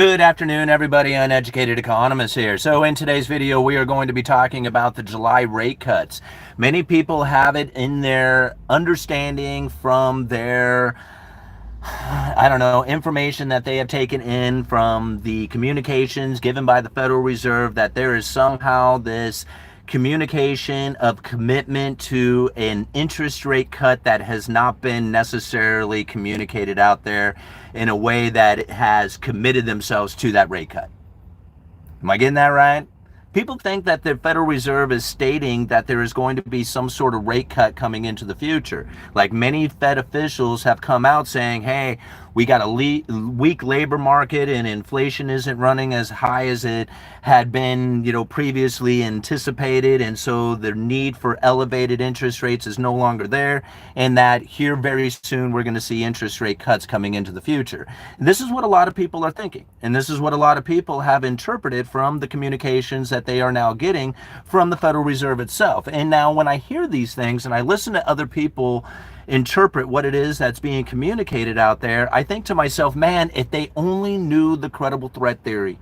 Good afternoon, everybody. Uneducated Economist here. So in today's video, we are going to be talking about the July rate cuts. Many people have it in their understanding from their, information that they have taken in from the communications given by the Federal Reserve, that there is somehow this communication of commitment to an interest rate cut that has not been necessarily communicated out there in a way that it has committed themselves to that rate cut. Am I getting that right? People think that the Federal Reserve is stating that there is going to be some sort of rate cut coming into the future. Like many Fed officials have come out saying, hey, we got a weak labor market and inflation isn't running as high as it had been, previously anticipated. And so the need for elevated interest rates is no longer there. And that here very soon we're going to see interest rate cuts coming into the future. And this is what a lot of people are thinking. And this is what a lot of people have interpreted from the communications that they are now getting from the Federal Reserve itself. And now when I hear these things and I listen to other people interpret what it is that's being communicated out there, I think to myself, man, if they only knew the credible threat theory,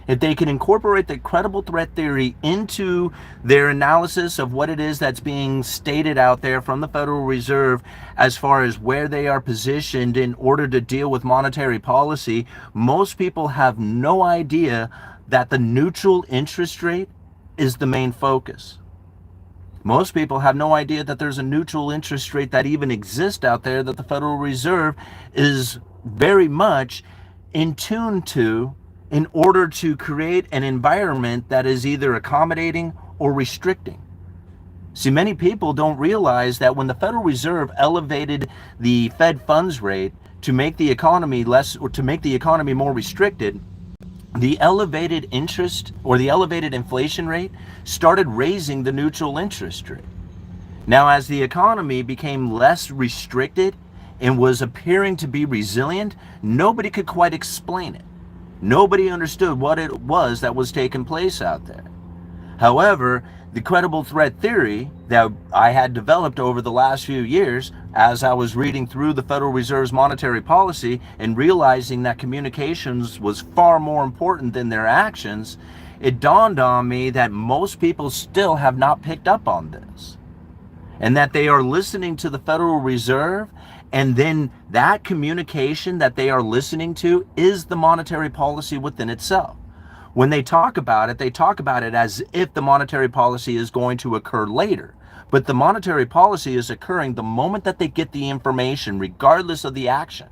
if they can incorporate the credible threat theory into their analysis of what it is that's being stated out there from the Federal Reserve as far as where they are positioned in order to deal with monetary policy, most people have no idea that the neutral interest rate is the main focus. Most people have no idea that there's a neutral interest rate that even exists out there, that the Federal Reserve is very much in tune to in order to create an environment that is either accommodating or restricting. See, many people don't realize that when the Federal Reserve elevated the Fed funds rate to make the economy less, or to make the economy more restricted, the elevated interest or the elevated inflation rate started raising the neutral interest rate. Now, as the economy became less restricted and was appearing to be resilient, nobody could quite explain it. Nobody understood what it was that was taking place out there. However, the credible threat theory that I had developed over the last few years as I was reading through the Federal Reserve's monetary policy and realizing that communications was far more important than their actions, it dawned on me that most people still have not picked up on this. And that they are listening to the Federal Reserve, and then that communication that they are listening to is the monetary policy within itself. When they talk about it as if the monetary policy is going to occur later. But the monetary policy is occurring the moment that they get the information, regardless of the action.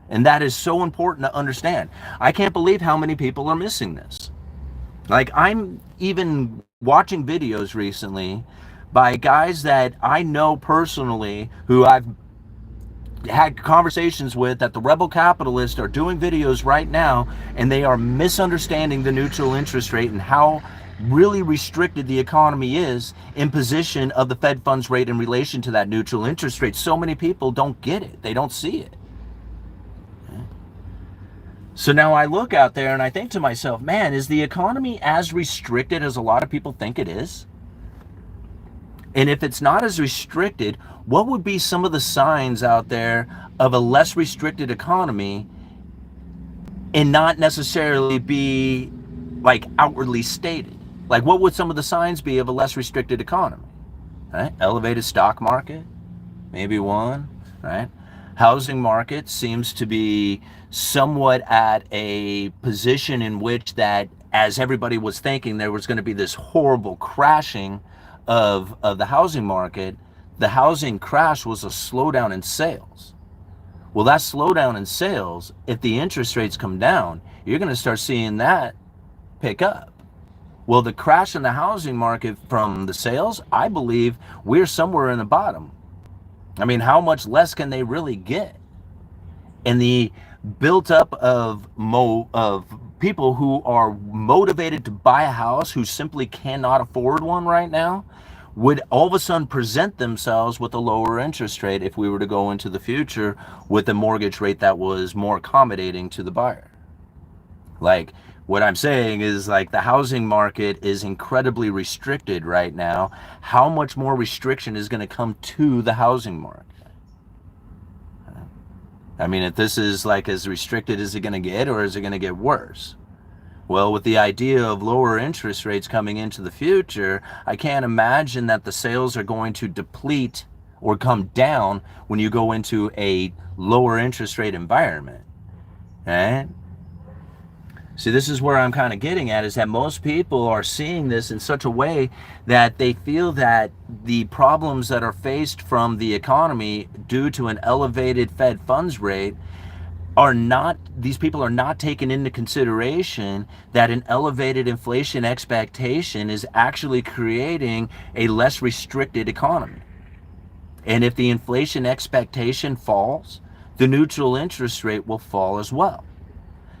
And that is so important to understand. I can't believe how many people are missing this. Like, I'm even watching videos recently by guys that I know personally, who I've had conversations with, that the rebel capitalists are doing videos right now, and they are misunderstanding the neutral interest rate and how really restricted the economy is in position of the Fed funds rate in relation to that neutral interest rate. So many people don't get it. They don't see it. So now I look out there and I think to myself, man, is the economy as restricted as a lot of people think it is? And if it's not as restricted, what would be some of the signs out there of a less restricted economy and not necessarily be like outwardly stated? Like, what would some of the signs be of a less restricted economy? Right? Elevated stock market, maybe one, right? Housing market seems to be somewhat at a position in which that, as everybody was thinking, there was going to be this horrible crashing of the housing market. The housing crash was a slowdown in sales. Well, that slowdown in sales, if the interest rates come down, you're going to start seeing that pick up. Well, the crash in the housing market from the sales, I believe we're somewhere in the bottom. I mean, how much less can they really get? And the built up of people who are motivated to buy a house who simply cannot afford one right now would all of a sudden present themselves with a lower interest rate if we were to go into the future with a mortgage rate that was more accommodating to the buyer. Like, what I'm saying is, like, the housing market is incredibly restricted right now. How much more restriction is going to come to the housing market? I mean, if this is like as restricted as it's going to get, or is it going to get worse? Well, with the idea of lower interest rates coming into the future, I can't imagine that the sales are going to deplete or come down when you go into a lower interest rate environment. Right? See, this is where I'm kind of getting at, is that most people are seeing this in such a way that they feel that the problems that are faced from the economy due to an elevated Fed funds rate are not, these people are not taking into consideration that an elevated inflation expectation is actually creating a less restricted economy. And if the inflation expectation falls, the neutral interest rate will fall as well.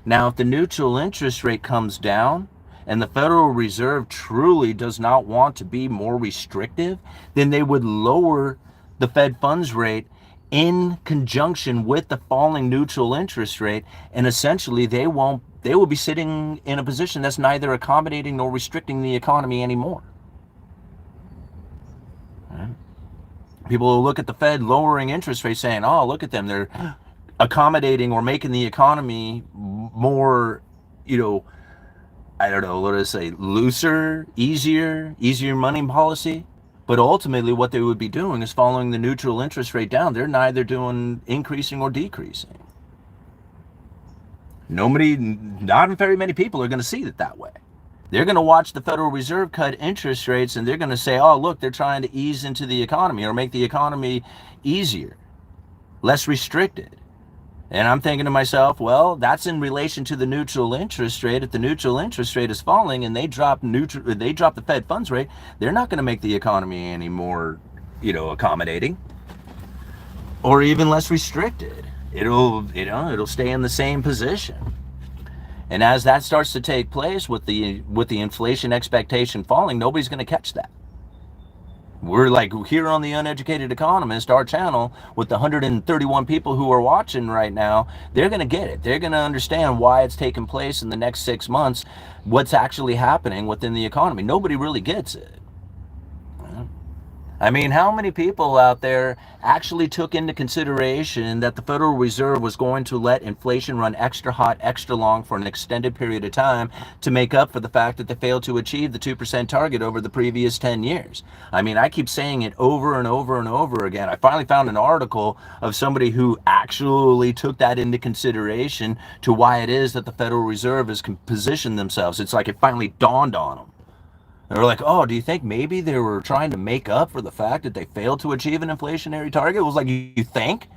Now, if the neutral interest rate comes down and the Federal Reserve truly does not want to be more restrictive, then they would lower the Fed funds rate in conjunction with the falling neutral interest rate, and essentially they will be sitting in a position that's neither accommodating nor restricting the economy anymore. Right? People will look at the Fed lowering interest rates saying, oh, look at them, they're accommodating or making the economy more, I don't know, what do I say, looser, easier money policy. But ultimately what they would be doing is following the neutral interest rate down. They're neither doing increasing or decreasing. Not very many people are going to see it that way. They're going to watch the Federal Reserve cut interest rates and they're going to say, oh, look, they're trying to ease into the economy or make the economy easier, less restricted. And I'm thinking to myself, well, that's in relation to the neutral interest rate. If the neutral interest rate is falling and they drop the Fed funds rate, they're not going to make the economy any more, accommodating or even less restricted. It'll stay in the same position. And as that starts to take place with the inflation expectation falling, nobody's going to catch that. We're like here on the Uneducated Economist, our channel, with the 131 people who are watching right now, they're going to get it. They're going to understand why it's taking place in the next 6 months, what's actually happening within the economy. Nobody really gets it. I mean, how many people out there actually took into consideration that the Federal Reserve was going to let inflation run extra hot, extra long for an extended period of time to make up for the fact that they failed to achieve the 2% target over the previous 10 years? I mean, I keep saying it over and over and over again. I finally found an article of somebody who actually took that into consideration to why it is that the Federal Reserve has positioned themselves. It's like it finally dawned on them. They were like, oh, do you think maybe they were trying to make up for the fact that they failed to achieve an inflationary target? It was like, you think?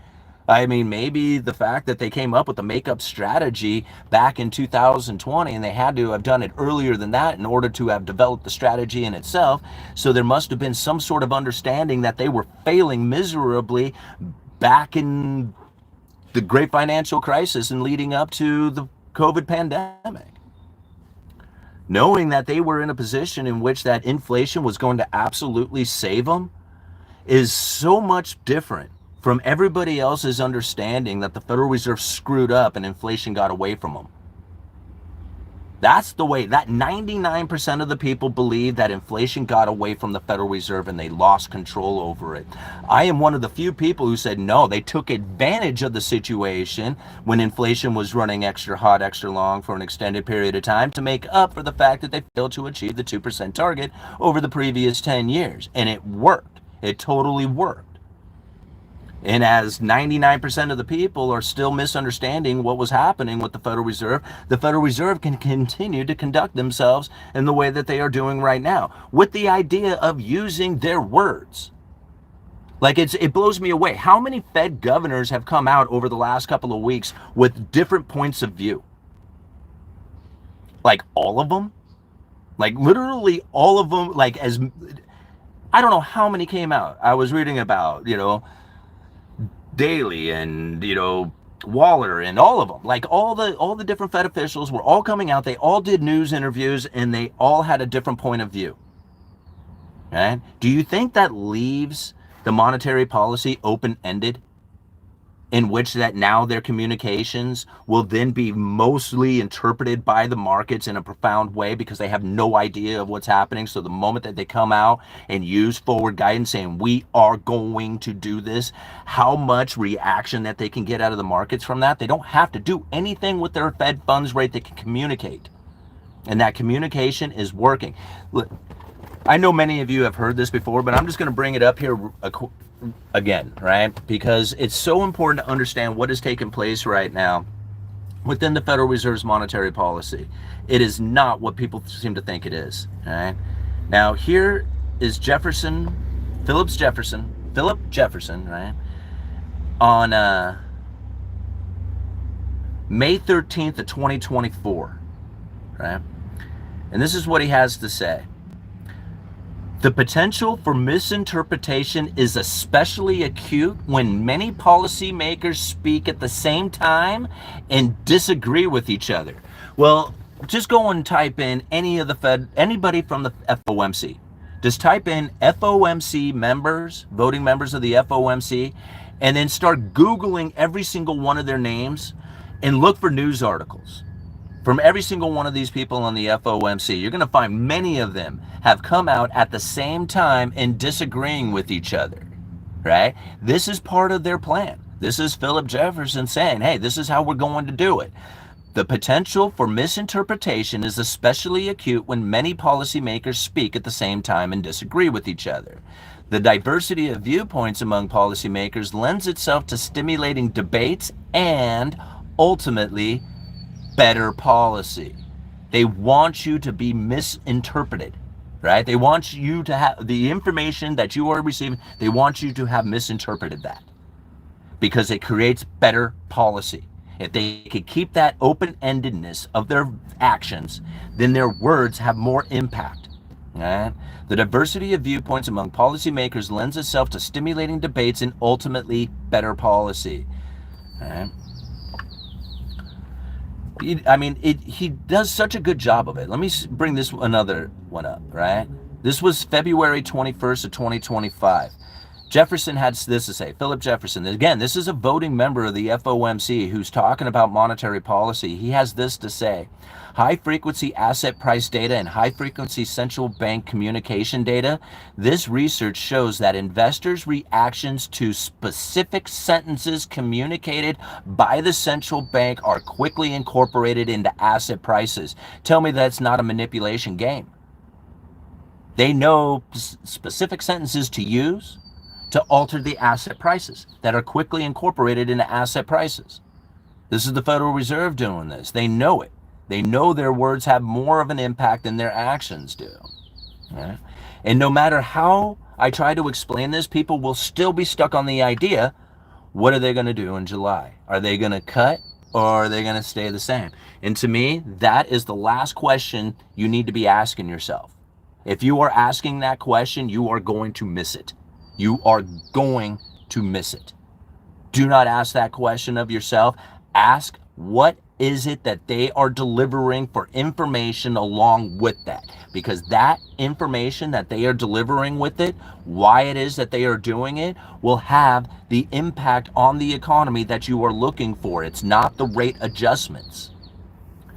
I mean, maybe the fact that they came up with a makeup strategy back in 2020 and they had to have done it earlier than that in order to have developed the strategy in itself. So there must have been some sort of understanding that they were failing miserably back in the great financial crisis and leading up to the COVID pandemic. Knowing that they were in a position in which that inflation was going to absolutely save them is so much different from everybody else's understanding that the Federal Reserve screwed up and inflation got away from them. That's the way that 99% of the people believe that inflation got away from the Federal Reserve and they lost control over it. I am one of the few people who said no, they took advantage of the situation when inflation was running extra hot, extra long for an extended period of time to make up for the fact that they failed to achieve the 2% target over the previous 10 years. And it worked. It totally worked. And as 99% of the people are still misunderstanding what was happening with the Federal Reserve can continue to conduct themselves in the way that they are doing right now, with the idea of using their words. Like it blows me away. How many Fed governors have come out over the last couple of weeks with different points of view? Like all of them? Like literally all of them? I don't know how many came out. I was reading about, Daly and Waller and all of them, like all the different Fed officials were all coming out. They all did news interviews and they all had a different point of view. Okay? Do you think that leaves the monetary policy open-ended? in which that now their communications will then be mostly interpreted by the markets in a profound way because they have no idea of what's happening. So the moment that they come out and use forward guidance saying we are going to do this, how much reaction that they can get out of the markets from that. They don't have to do anything with their Fed funds rate. They can communicate, and that communication is working. Look, I know many of you have heard this before, but I'm just going to bring it up here again, right? Because it's so important to understand what is taking place right now within the Federal Reserve's monetary policy. It is not what people seem to think it is, all right? Now, here is Philip Jefferson, right? On May 13th of 2024, right? And this is what he has to say. The potential for misinterpretation is especially acute when many policymakers speak at the same time and disagree with each other. Well, just go and type in anybody from the FOMC. Just type in FOMC members, voting members of the FOMC, and then start Googling every single one of their names and look for news articles from every single one of these people on the FOMC. You're going to find many of them have come out at the same time and disagreeing with each other, right? This is part of their plan. This is Philip Jefferson saying, hey, this is how we're going to do it. The potential for misinterpretation is especially acute when many policymakers speak at the same time and disagree with each other. The diversity of viewpoints among policymakers lends itself to stimulating debates and ultimately better policy. They want you to be misinterpreted, right? They want you to have the information that you are receiving, they want you to have misinterpreted that because it creates better policy. If they could keep that open-endedness of their actions, then their words have more impact. Right? The diversity of viewpoints among policymakers lends itself to stimulating debates and ultimately better policy. Right? He does such a good job of it. Let me bring another one up, right? This was February 21st of 2025. Jefferson had this to say, Philip Jefferson. Again, this is a voting member of the FOMC who's talking about monetary policy. He has this to say. High-frequency asset price data and high-frequency central bank communication data. This research shows that investors' reactions to specific sentences communicated by the central bank are quickly incorporated into asset prices. Tell me that's not a manipulation game. They know specific sentences to use to alter the asset prices that are quickly incorporated into asset prices. This is the Federal Reserve doing this. They know it. They know their words have more of an impact than their actions do. Right? And no matter how I try to explain this, people will still be stuck on the idea, what are they going to do in July? Are they going to cut or are they going to stay the same? And to me, that is the last question you need to be asking yourself. If you are asking that question, you are going to miss it. You are going to miss it. Do not ask that question of yourself. Ask, what is it that they are delivering for information along with that? Because that information that they are delivering with it, why it is that they are doing it, will have the impact on the economy that you are looking for. It's not the rate adjustments.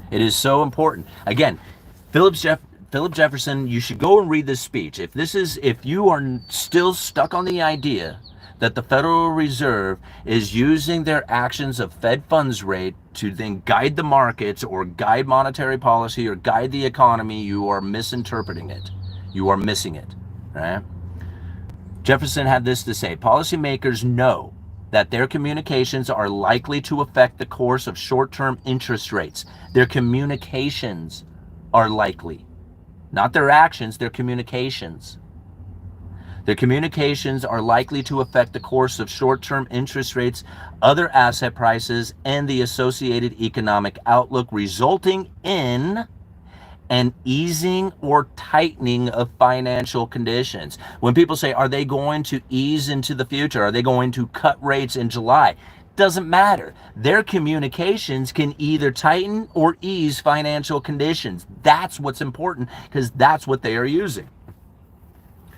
It is so important. Again, Philip Jefferson, you should go and read this speech. If you are still stuck on the idea that the Federal Reserve is using their actions of Fed funds rate to then guide the markets or guide monetary policy or guide the economy, you are misinterpreting it. You are missing it, right? Jefferson had this to say, policymakers know that their communications are likely to affect the course of short-term interest rates. Their communications are likely. Not their actions, their communications. Their communications are likely to affect the course of short-term interest rates, other asset prices, and the associated economic outlook, resulting in an easing or tightening of financial conditions. When people say, are they going to ease into the future? Are they going to cut rates in July? Doesn't matter. Their communications can either tighten or ease financial conditions. That's what's important because that's what they are using.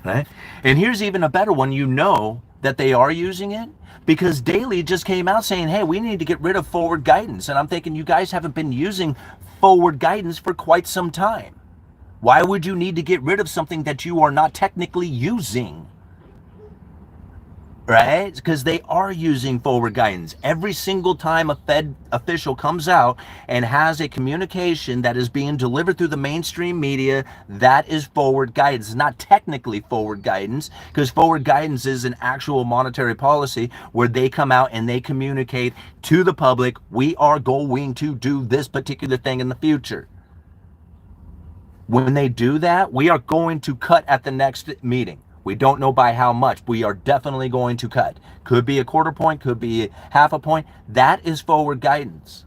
Right? And here's even a better one. You know that they are using it? Because Daily just came out saying, hey, we need to get rid of forward guidance. And I'm thinking, you guys haven't been using forward guidance for quite some time. Why would you need to get rid of something that you are not technically using? Right? Because they are using forward guidance. Every single time a Fed official comes out and has a communication that is being delivered through the mainstream media, that is forward guidance. It's not technically forward guidance, because forward guidance is an actual monetary policy where they come out and they communicate to the public, we are going to do this particular thing in the future. When they do that, we are going to cut at the next meeting. We don't know by how much. We are definitely going to cut. Could be a quarter point, could be half a point. That is forward guidance.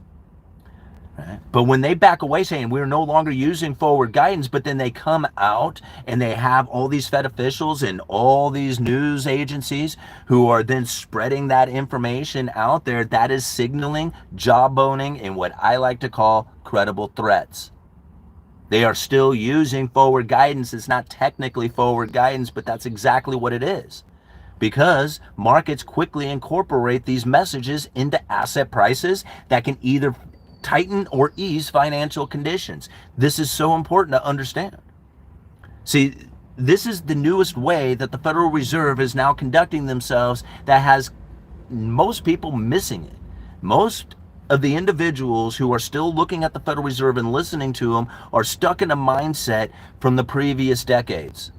Right? But when they back away saying we're no longer using forward guidance, but then they come out and they have all these Fed officials and all these news agencies who are then spreading that information out there, that is signaling, jawboning, and what I like to call credible threats. They are still using forward guidance. It's not technically forward guidance, but that's exactly what it is. Because markets quickly incorporate these messages into asset prices that can either tighten or ease financial conditions. This is so important to understand. See, this is the newest way that the Federal Reserve is now conducting themselves that has most people missing it. Most of the individuals who are still looking at the Federal Reserve and listening to them are stuck in a mindset from the previous decades,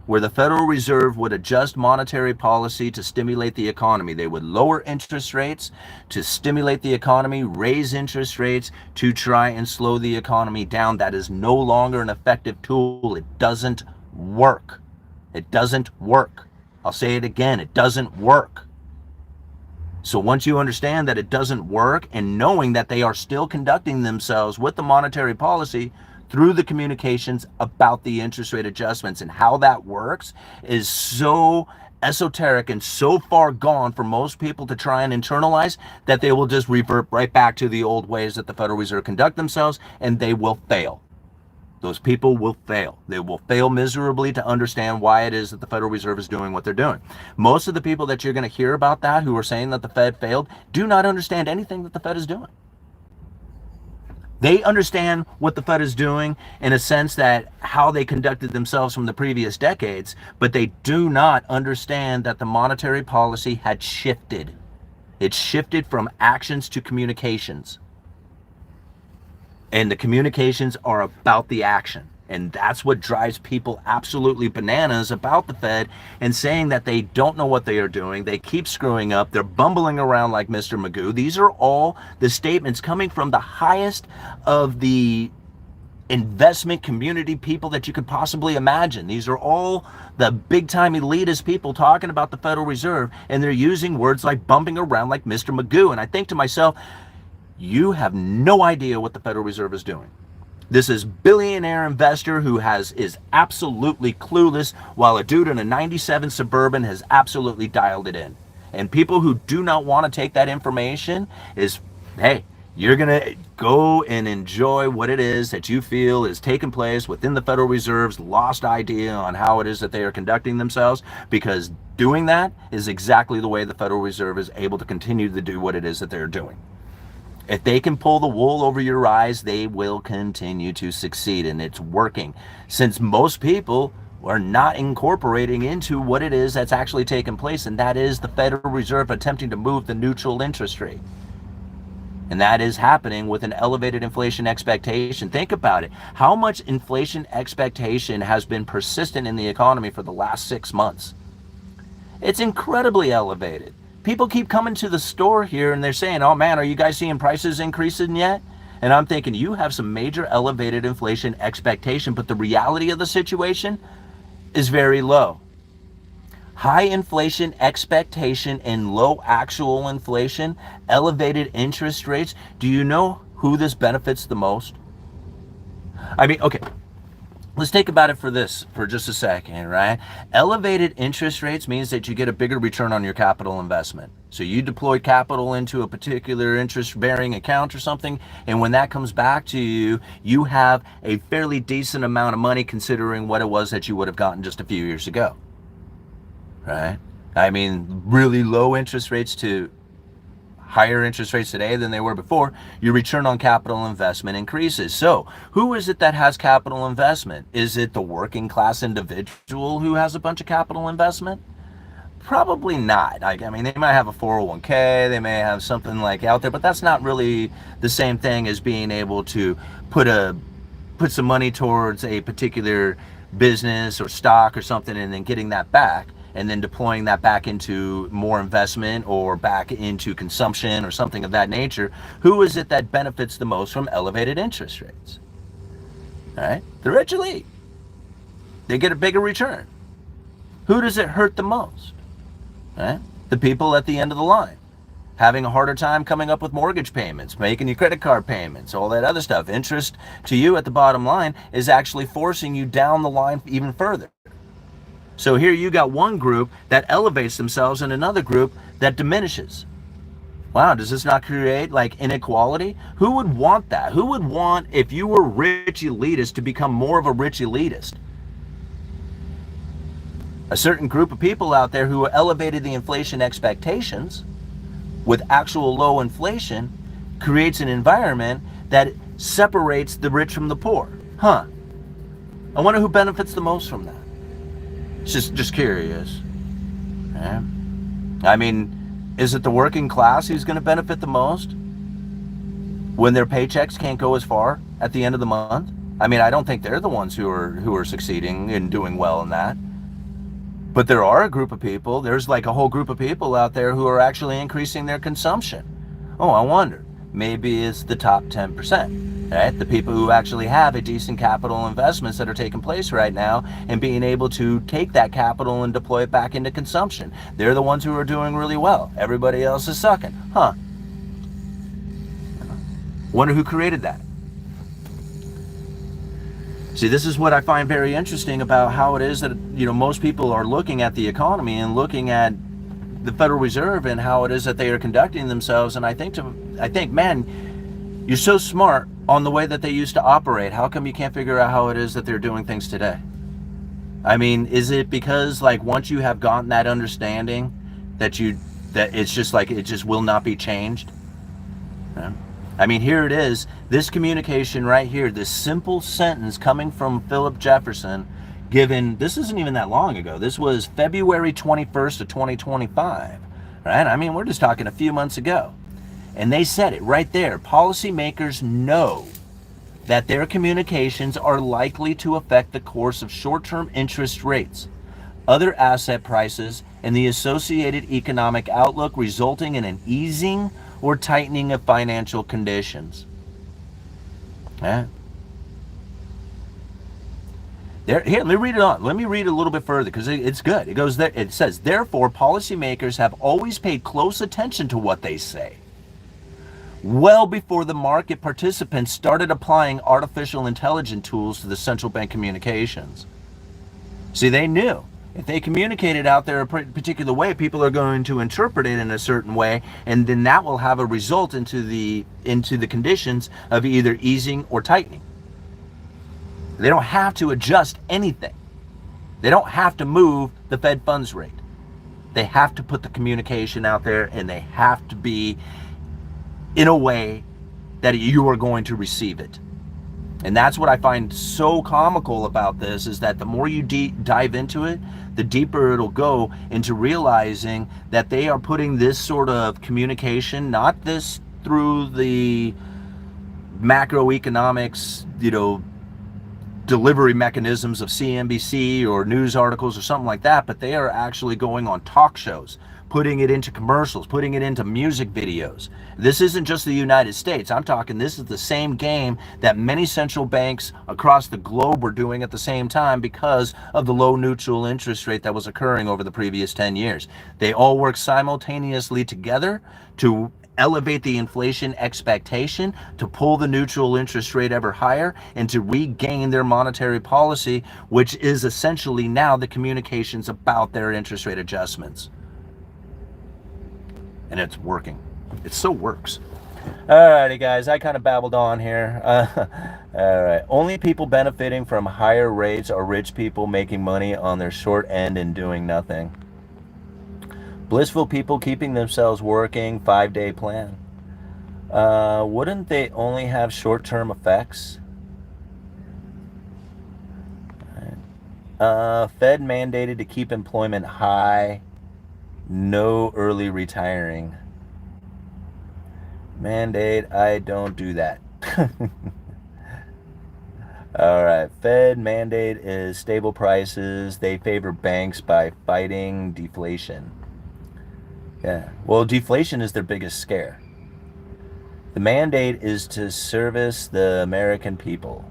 where the Federal Reserve would adjust monetary policy to stimulate the economy. They would lower interest rates to stimulate the economy, raise interest rates to try and slow the economy down. That is no longer an effective tool. It doesn't work. It doesn't work. I'll say it again, it doesn't work. So once you understand that it doesn't work, and knowing that they are still conducting themselves with the monetary policy through the communications about the interest rate adjustments and how that works is so esoteric and so far gone for most people to try and internalize, that they will just revert right back to the old ways that the Federal Reserve conduct themselves, and they will fail. Those people will fail. They will fail miserably to understand why it is that the Federal Reserve is doing what they're doing. Most of the people that you're going to hear about that who are saying that the Fed failed do not understand anything that the Fed is doing. They understand what the Fed is doing in a sense that how they conducted themselves from the previous decades, but they do not understand that the monetary policy had shifted. It shifted from actions to communications. And the communications are about the action. And that's what drives people absolutely bananas about the Fed, and saying that they don't know what they are doing. They keep screwing up. They're bumbling around like Mr. Magoo. These are all the statements coming from the highest of the investment community people that you could possibly imagine. These are all the big time elitist people talking about the Federal Reserve, and they're using words like bumping around like Mr. Magoo. And I think to myself, you have no idea what the Federal Reserve is doing. This is billionaire investor who is absolutely clueless, while a dude in a 97 Suburban has absolutely dialed it in. And people who do not want to take that information is, hey, you're going to go and enjoy what it is that you feel is taking place within the Federal Reserve's lost idea on how it is that they are conducting themselves, because doing that is exactly the way the Federal Reserve is able to continue to do what it is that they're doing. If they can pull the wool over your eyes, they will continue to succeed, and it's working, since most people are not incorporating into what it is that's actually taking place, and that is the Federal Reserve attempting to move the neutral interest rate. And that is happening with an elevated inflation expectation. Think about it. How much inflation expectation has been persistent in the economy for the last 6 months? It's incredibly elevated. People keep coming to the store here and they're saying, oh man, are you guys seeing prices increasing yet? And I'm thinking, you have some major elevated inflation expectation, but the reality of the situation is very low. High inflation expectation and low actual inflation, elevated interest rates. Do you know who this benefits the most? I mean, okay, let's think about it for just a second, right? Elevated interest rates means that you get a bigger return on your capital investment. So you deploy capital into a particular interest-bearing account or something, and when that comes back to you, you have a fairly decent amount of money considering what it was that you would have gotten just a few years ago, right? I mean, really low interest rates to higher interest rates today than they were before, your return on capital investment increases. So who is it that has capital investment? Is it the working class individual who has a bunch of capital investment? Probably not. I mean, they might have a 401k, they may have something like out there, but that's not really the same thing as being able to put some money towards a particular business or stock or something, and then getting that back and then deploying that back into more investment or back into consumption or something of that nature. Who is it that benefits the most from elevated interest rates? All right, the rich elite. They get a bigger return. Who does it hurt the most? Right? The people at the end of the line, having a harder time coming up with mortgage payments, making your credit card payments, all that other stuff. Interest to you at the bottom line is actually forcing you down the line even further. So here you got one group that elevates themselves and another group that diminishes. Wow, does this not create like inequality? Who would want that? Who would want, if you were rich elitist, to become more of a rich elitist? A certain group of people out there who elevated the inflation expectations with actual low inflation creates an environment that separates the rich from the poor. Huh. I wonder who benefits the most from that. Just curious. Yeah. I mean, is it the working class who's going to benefit the most when their paychecks can't go as far at the end of the month? I mean, I don't think they're the ones who are succeeding and doing well in that. But there are a group of people, there's like a whole group of people out there who are actually increasing their consumption. Oh, I wonder, maybe it's the top 10%, right? The people who actually have a decent capital investments that are taking place right now and being able to take that capital and deploy it back into consumption. They're the ones who are doing really well. Everybody else is sucking. Huh. Wonder who created that. See, this is what I find very interesting about how it is that, most people are looking at the economy and looking at the Federal Reserve and how it is that they are conducting themselves. And I think, man, you're so smart on the way that they used to operate. How come you can't figure out how it is that they're doing things today? I mean, is it because like once you have gotten that understanding that it's just like it just will not be changed? Yeah. I mean, here it is, this communication right here, this simple sentence coming from Philip Jefferson, given, this isn't even that long ago. This was February 21st of 2025, right? I mean, we're just talking a few months ago. And they said it right there. Policymakers know that their communications are likely to affect the course of short-term interest rates, other asset prices, and the associated economic outlook, resulting in an easing or tightening of financial conditions. Yeah. Here, let me read it on. Let me read it a little bit further because it's good. It goes there. It says, therefore, policymakers have always paid close attention to what they say. Well before the market participants started applying artificial intelligence tools to the central bank communications. See, they knew. If they communicate it out there a particular way, people are going to interpret it in a certain way, and then that will have a result into the conditions of either easing or tightening. They don't have to adjust anything. They don't have to move the Fed funds rate. They have to put the communication out there, and they have to be in a way that you are going to receive it. And that's what I find so comical about this, is that the more you dive into it, the deeper it'll go into realizing that they are putting this sort of communication, not this through the macroeconomics, delivery mechanisms of CNBC or news articles or something like that, but they are actually going on talk shows, putting it into commercials, putting it into music videos. This isn't just the United States. I'm talking, this is the same game that many central banks across the globe were doing at the same time because of the low neutral interest rate that was occurring over the previous 10 years. They all work simultaneously together to elevate the inflation expectation, to pull the neutral interest rate ever higher, and to regain their monetary policy, which is essentially now the communications about their interest rate adjustments. And it's working. It so works. Alrighty, guys, I kind of babbled on here. All right. Only people benefiting from higher rates are rich people making money on their short end and doing nothing. Blissful people keeping themselves working, 5-day plan. Wouldn't they only have short-term effects? Fed mandated to keep employment high, no early retiring. Mandate, I don't do that. All right, Fed mandate is stable prices. They favor banks by fighting deflation. Yeah, well, deflation is their biggest scare. The mandate is to service the American people.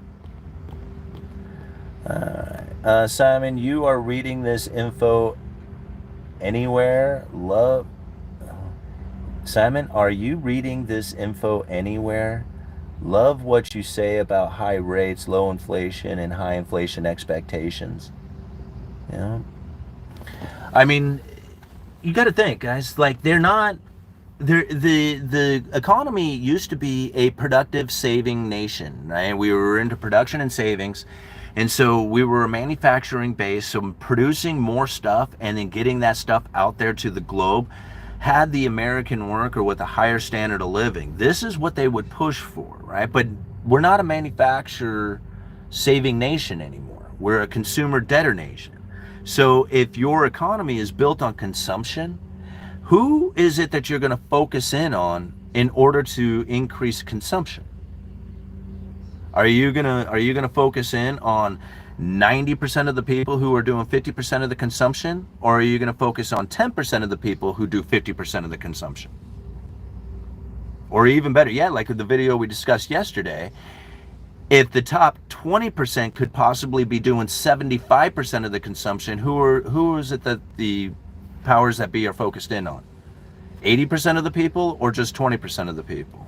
Simon, you are reading this info anywhere? Simon, are you reading this info anywhere? Love what you say about high rates, low inflation, and high inflation expectations. Yeah. I mean, you got to think, guys. Like they're not. The economy used to be a productive saving nation, right? We were into production and savings, and so we were a manufacturing base, so producing more stuff and then getting that stuff out there to the globe had the American worker with a higher standard of living. This is what they would push for, right? But we're not a manufacturer saving nation anymore. We're a consumer debtor nation. So if your economy is built on consumption, who is it that you're going to focus in on in order to increase consumption? Are you gonna focus in on 90% of the people who are doing 50% of the consumption, or are you going to focus on 10% of the people who do 50% of the consumption? Or even better yet, like the video we discussed yesterday, if the top 20% could possibly be doing 75% of the consumption, who is it that the powers that be are focused in on? 80% of the people or just 20% of the people?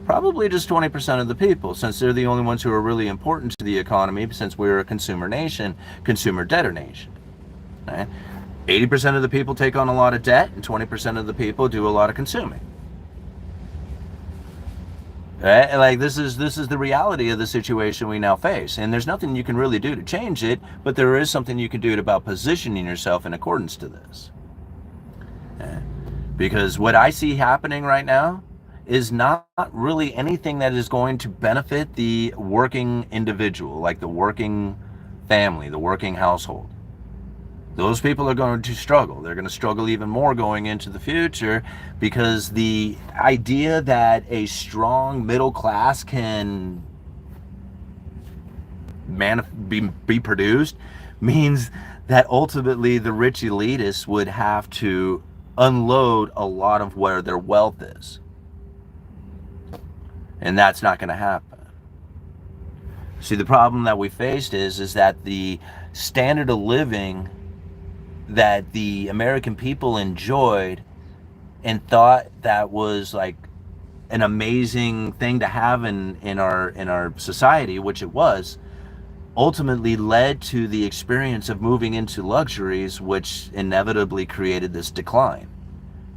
Probably just 20% of the people, since they're the only ones who are really important to the economy, since we're a consumer nation, consumer debtor nation. Right? 80% of the people take on a lot of debt, and 20% of the people do a lot of consuming. Right? Like this is the reality of the situation we now face, and there's nothing you can really do to change it, but there is something you can do about positioning yourself in accordance to this. Right? Because what I see happening right now is not really anything that is going to benefit the working individual, like the working family, the working household. Those people are going to struggle. They're going to struggle even more going into the future, because the idea that a strong middle class can be produced means that ultimately the rich elitists would have to unload a lot of where their wealth is. And that's not going to happen. See, the problem that we faced is that the standard of living that the American people enjoyed and thought that was like an amazing thing to have in our society, which it was, ultimately led to the experience of moving into luxuries, which inevitably created this decline,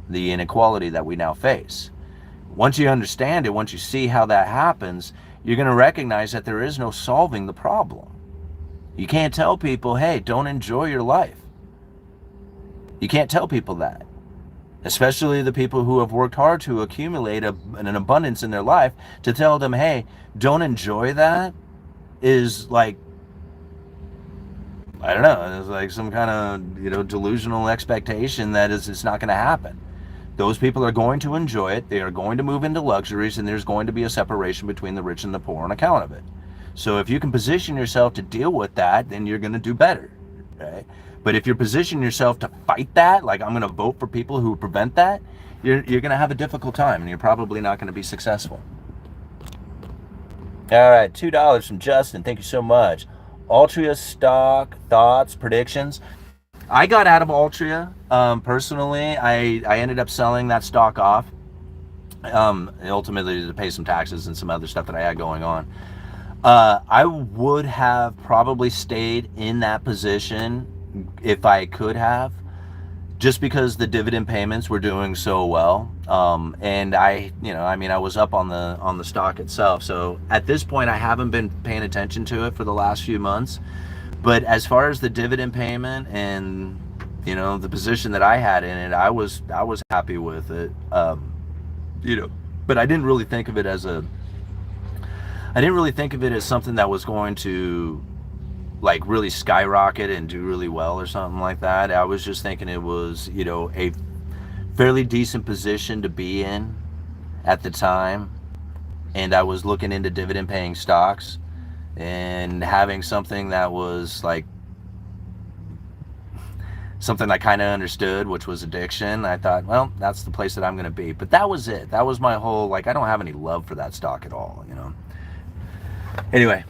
the inequality that we now face. Once you understand it, once you see how that happens, you're going to recognize that there is no solving the problem. You can't tell people, hey, don't enjoy your life. You can't tell people that. Especially the people who have worked hard to accumulate an abundance in their life. To tell them, hey, don't enjoy that is like, I don't know, it's like some kind of, delusional expectation that it's not going to happen. Those people are going to enjoy it. They are going to move into luxuries, and there's going to be a separation between the rich and the poor on account of it. So if you can position yourself to deal with that, then you're going to do better, right? But if you're positioning yourself to fight that, like I'm going to vote for people who prevent that, you're going to have a difficult time, and you're probably not going to be successful. All right, $2 from Justin. Thank you so much. Altria stock, thoughts, predictions. I got out of Altria personally. I ended up selling that stock off, ultimately to pay some taxes and some other stuff that I had going on. I would have probably stayed in that position if I could have, just because the dividend payments were doing so well. And I was up on the stock itself. So at this point, I haven't been paying attention to it for the last few months. But as far as the dividend payment and You know, the position that I had in it, I was happy with it. You know, but I didn't really think of it as something that was going to like really skyrocket and do really well or something like that. I was just thinking it was, you know, a fairly decent position to be in at the time, and I was looking into dividend paying stocks and having something that was like something I kind of understood, which was addiction. I thought, well, that's the place that I'm going to be. But that was it. That was my whole, like, I don't have any love for that stock at all, you know. Anyway,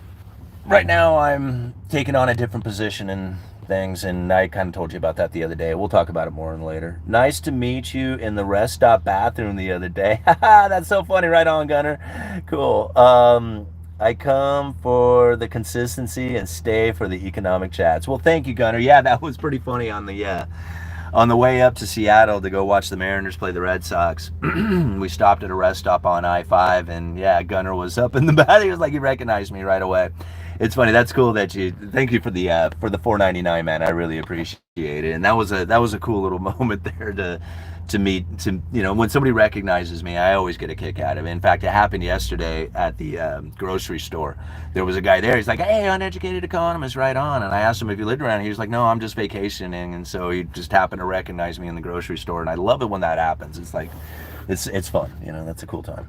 right now I'm taking on a different position in things, and I kind of told you about that the other day. We'll talk about it more later. Nice to meet you in the rest stop bathroom the other day. That's so funny. Right on, Gunner. Cool. I come for the consistency and stay for the economic chats. Well, thank you, Gunner. Yeah, that was pretty funny on the way up to Seattle to go watch the Mariners play the Red Sox. We stopped at a rest stop on I-5, and yeah, Gunner was up in the back. He was like, he recognized me right away. It's funny. That's cool that you. Thank you for the $4.99, man. I really appreciate it. And that was a cool little moment there to meet, to, you know, when somebody recognizes me, I always get a kick out of it. In fact, it happened yesterday at the grocery store. There was a guy there. He's like, "Hey, Uneducated Economist, right on." And I asked him if he lived around here. He was like, "No, I'm just vacationing." And so he just happened to recognize me in the grocery store. And I love it when that happens. It's like, it's fun. You know, that's a cool time.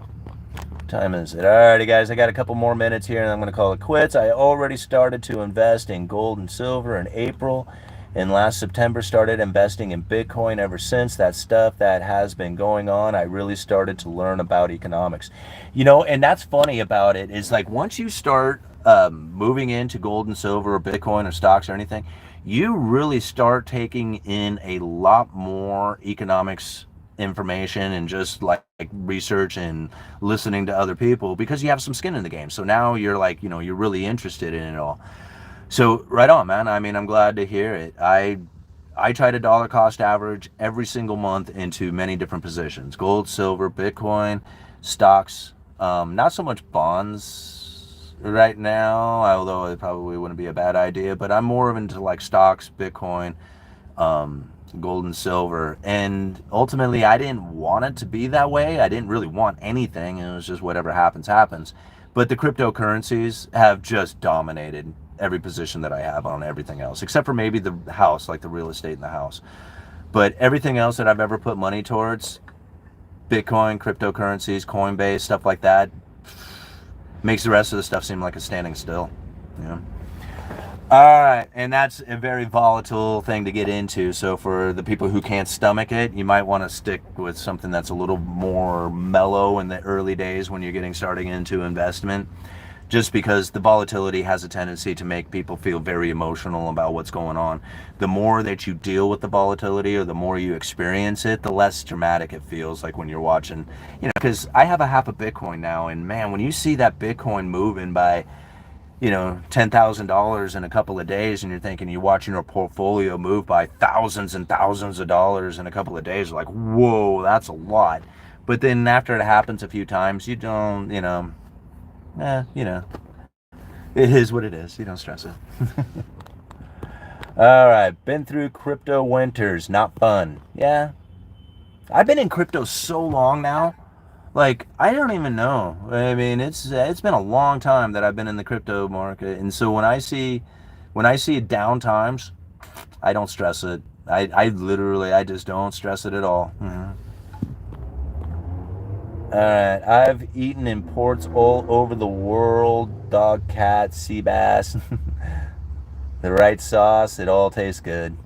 Time is it? Alrighty, guys, I got a couple more minutes here and I'm going to call it quits. I already started to invest in gold and silver in April, and last September started investing in Bitcoin. Ever since, that stuff that has been going on, I really started to learn about economics. You know, and that's funny about it is like once you start moving into gold and silver or Bitcoin or stocks or anything, you really start taking in a lot more economics information and just like research and listening to other people, because you have some skin in the game. So now you're like, you know, you're really interested in it all. So right on, man. I mean, I'm glad to hear it. I try to dollar cost average every single month into many different positions: gold, silver, Bitcoin, stocks, not so much bonds right now, although it probably wouldn't be a bad idea, but I'm more of into like stocks, Bitcoin, gold and silver. And ultimately I didn't want it to be that way. I didn't really want anything. It was just whatever happens happens. But the cryptocurrencies have just dominated every position that I have on everything else, except for maybe the house, like the real estate in the house. But everything else that I've ever put money towards, Bitcoin, cryptocurrencies, Coinbase, stuff like that, makes the rest of the stuff seem like it's standing still. Yeah. All right, and that's a very volatile thing to get into. So for the people who can't stomach it, you might want to stick with something that's a little more mellow in the early days when you're getting starting into investment, just because the volatility has a tendency to make people feel very emotional about what's going on. The more that you deal with the volatility or the more you experience it, the less dramatic it feels like when you're watching, you know, because I have a half a Bitcoin now, and man, when you see that Bitcoin moving by, you know, $10,000 in a couple of days, and you're thinking, you're watching your portfolio move by thousands and thousands of dollars in a couple of days, like, whoa, that's a lot. But then after it happens a few times, you don't, you know, you know, it is what it is. You don't stress it. All right, been through crypto winters, not fun. Yeah, I've been in crypto so long now. Like, I don't even know. I mean, it's been a long time that I've been in the crypto market, and so when I see down times, I don't stress it. I literally, I just don't stress it at all. Mm-hmm. All right, I've eaten in ports all over the world: dog, cat, sea bass. The right sauce, it all tastes good.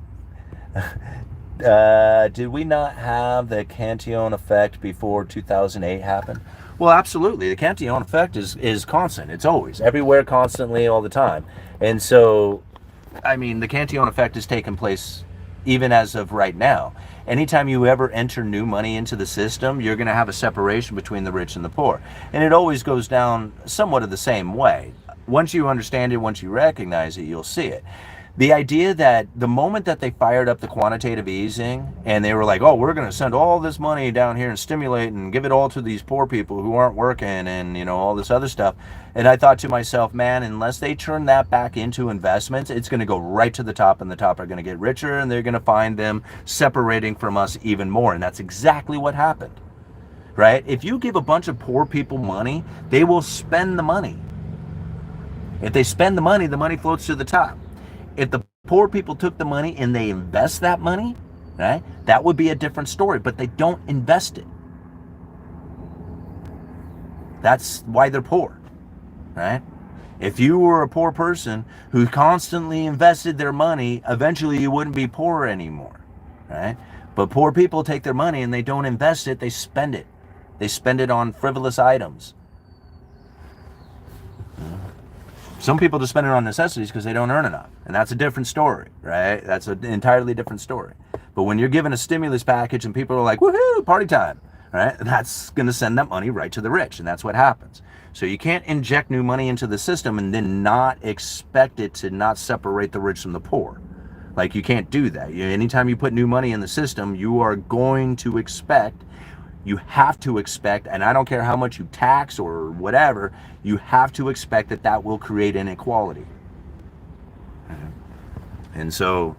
Did we not have the Cantillon effect before 2008 happened? Well, absolutely. The Cantillon effect is constant. It's always everywhere, constantly, all the time. And so, I mean, the Cantillon effect has taken place even as of right now. Anytime you ever enter new money into the system, you're going to have a separation between the rich and the poor. And it always goes down somewhat of the same way. Once you understand it, once you recognize it, you'll see it. The idea that the moment that they fired up the quantitative easing and they were like, oh, we're going to send all this money down here and stimulate and give it all to these poor people who aren't working and, you know, all this other stuff. And I thought to myself, man, unless they turn that back into investments, it's going to go right to the top, and the top are going to get richer, and they're going to find them separating from us even more. And that's exactly what happened, right? If you give a bunch of poor people money, they will spend the money. If they spend the money floats to the top. If the poor people took the money and they invest that money, right, that would be a different story, but they don't invest it. That's why they're poor, right? If you were a poor person who constantly invested their money, eventually you wouldn't be poor anymore, right? But poor people take their money and they don't invest it, they spend it. They spend it on frivolous items. Some people just spend it on necessities because they don't earn enough. And that's a different story, right? That's an entirely different story. But when you're given a stimulus package and people are like, woohoo, party time, right? That's going to send that money right to the rich. And that's what happens. So you can't inject new money into the system and then not expect it to not separate the rich from the poor. Like, you can't do that. Anytime you put new money in the system, you are going to expect, you have to expect, and I don't care how much you tax or whatever, you have to expect that that will create inequality. And so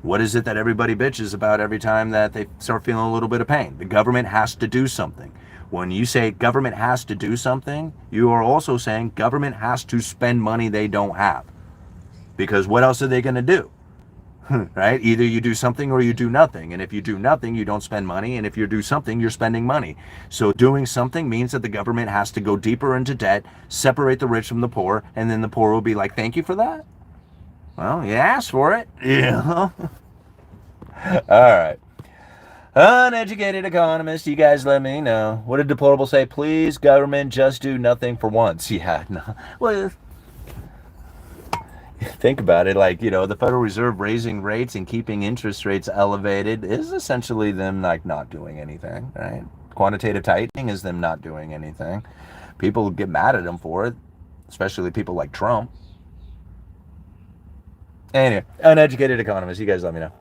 what is it that everybody bitches about every time that they start feeling a little bit of pain? The government has to do something. When you say government has to do something, you are also saying government has to spend money they don't have. Because what else are they going to do? Right? Either you do something or you do nothing. And if you do nothing, you don't spend money. And if you do something, you're spending money. So doing something means that the government has to go deeper into debt, separate the rich from the poor, and then the poor will be like, thank you for that? Well, you asked for it. Yeah. All right. Uneducated economist, you guys let me know. What did Deplorable say? Please, government, just do nothing for once. Yeah, no. Well, think about it, like, you know, the Federal Reserve raising rates and keeping interest rates elevated is essentially them like not doing anything, right? Quantitative tightening is them not doing anything. People get mad at them for it, especially people like Trump. Anyway, uneducated economists, you guys let me know.